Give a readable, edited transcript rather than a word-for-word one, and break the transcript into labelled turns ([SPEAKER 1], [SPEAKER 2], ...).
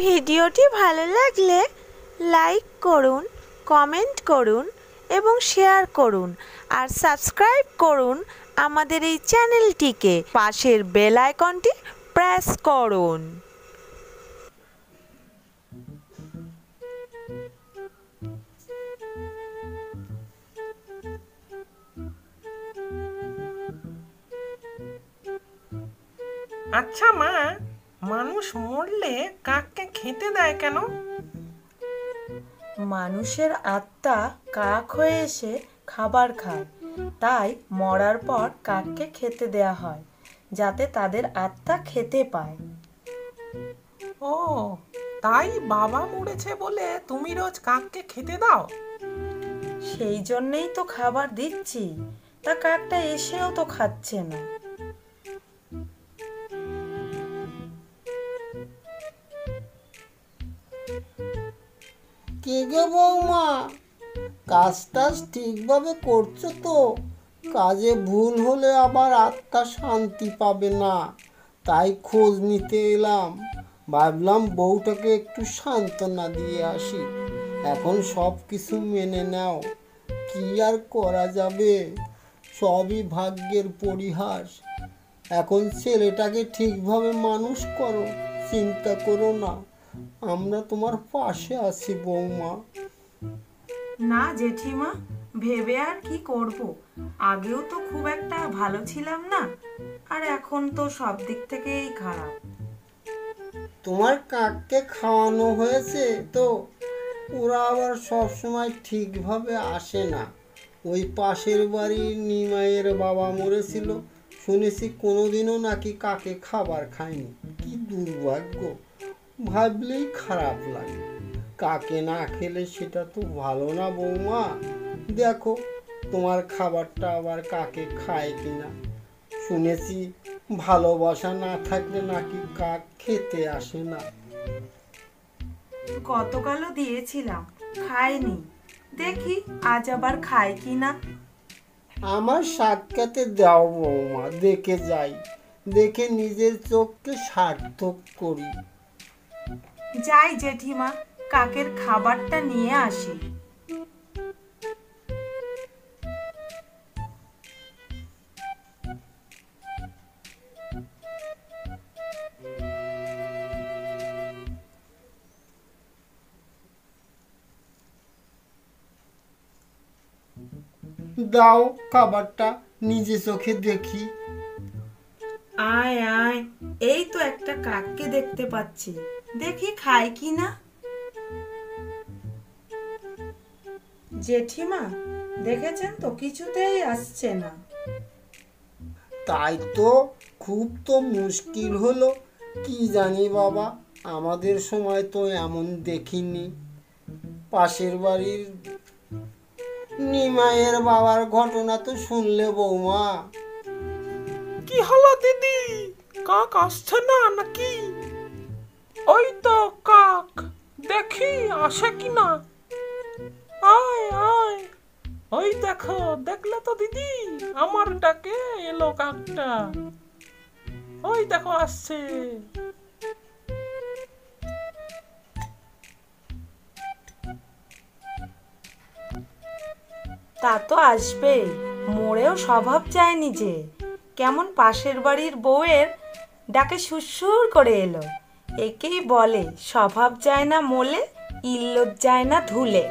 [SPEAKER 1] ভিডিওটি ভালো লাগলে লাইক করুন, কমেন্ট করুন এবং শেয়ার করুন আর সাবস্ক্রাইব করুন আমাদের এই চ্যানেলটিকে। পাশের বেল আইকনটি প্রেস করুন।
[SPEAKER 2] আচ্ছা মা, মানুষ মরলে কাককে খেতে দেয় কেন?
[SPEAKER 1] মানুষের আত্মা কাক হয়ে এসে খাবার খায়, তাই মরার পর কাককে খেতে দেয়া হয় যাতে তাদের আত্মা খেতে পায়।
[SPEAKER 2] ও, তাই বাবা মরেছে বলে তুমি রোজ কাককে খেতে দাও?
[SPEAKER 1] সেই জন্যেই তো খাবার দিচ্ছি, তা কাকটা এসেও তো খাচ্ছে না।
[SPEAKER 3] কে গে বৌমা, কাজ টাজ ঠিকভাবে করছো তো? কাজে ভুল হলে আবার আত্মা শান্তি পাবে না, তাই খোঁজ নিতে এলাম। ভাবলাম বউটাকে একটু সান্ত্বনা দিয়ে আসি। এখন সব কিছু মেনে নাও, কি আর করা যাবে, সবই ভাগ্যের পরিহাস। এখন ছেলেটাকে ঠিকভাবে মানুষ করো, চিন্তা করো না, আমরা তোমার পাশে আছি বৌমা।
[SPEAKER 1] না জেঠিমা, ভেবে আর কি করব, আগেও তো খুব একটা ভালো ছিলাম না, আর এখন তো সব দিক থেকেই খারাপ।
[SPEAKER 3] তোমার কাককে খাওয়ানো হয়েছে তো? ওরা আবার সবসময় ঠিকভাবে আসে না। ওই পাশের বাড়ির নিমাইয়ের বাবা মরেছিল, শুনেছি কোনোদিনও নাকি কাকে খাবার খায়নি। কি দুর্ভাগ্য, ভাবলেই খারাপ লাগে। কাকে না খেলে সেটা তো ভালো না বৌমা। দেখো তোমার খাবারটা আবার কাকে খায় কিনা। শুনেছি ভালোবাসা না থাকলে নাকি কাক খেতে আসে না।
[SPEAKER 1] গতকালও দিয়েছিলাম, খায়নি, দেখি আজ আবার খায় কি না।
[SPEAKER 3] আমার সাক্ষাতে দাও বৌমা, দেখে যাই, দেখে নিজের চোখকে সার্থক করি।
[SPEAKER 1] যাই জেঠিমা, কাকের খাবারটা নিয়ে আসি।
[SPEAKER 3] দাও খাবারটা, নিজে চোখে দেখি।
[SPEAKER 1] আয় আয়, এই তো একটা কাককে দেখতে পাচ্ছি, দেখি খায় কি না। জেঠিমা, দেখেছেন তো কিছুতেই আসছে না।
[SPEAKER 3] তাই তো, খুব তো মুশকিল হলো। কি জানি বাবা, আমাদের সময় তো এমন দেখিনি। পাশের বাড়ির নিমাইয়ের বাবার ঘটনা তো শুনলে বৌমা।
[SPEAKER 2] কি হলো দিদি, কাক আসছে না নাকি? ওই তো কাক, দেখি আসে কিনা। আয় আয়, ওই দেখো, দেখলে তো দিদি, আমার ডাকে এলো কাকটা। ওই দেখো আসছে।
[SPEAKER 1] তা তো আসবে, মোড়েও স্বভাব যায়নি যে, কেমন পাশের বাড়ির বউয়ের ডাকে সুরসুর করে এলো। একেই বলে স্বভাব যায় না মোলে, ইল্লত যায় না ধুলে।